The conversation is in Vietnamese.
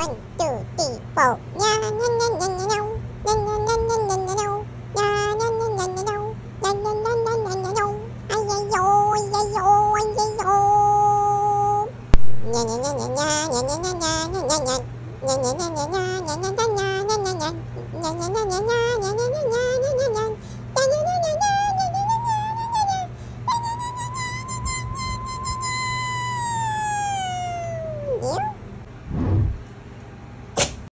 One, two, three, four. Nya nya nya nya nya nya nhau. Nya nya nya nya nya nya nhau. Nya nya nya nya nya nhau. Nya nya nya nya nya nya nhau. Ai ai yo, ai ai yo, ai ai yo. Nya nya nya nya nya nya nya nya nya nya nya nya. Nya nya nya nya nya nya nya nya nya nya nya nya. Nya nya nya nya nya nya nya nya nya nya nya nya.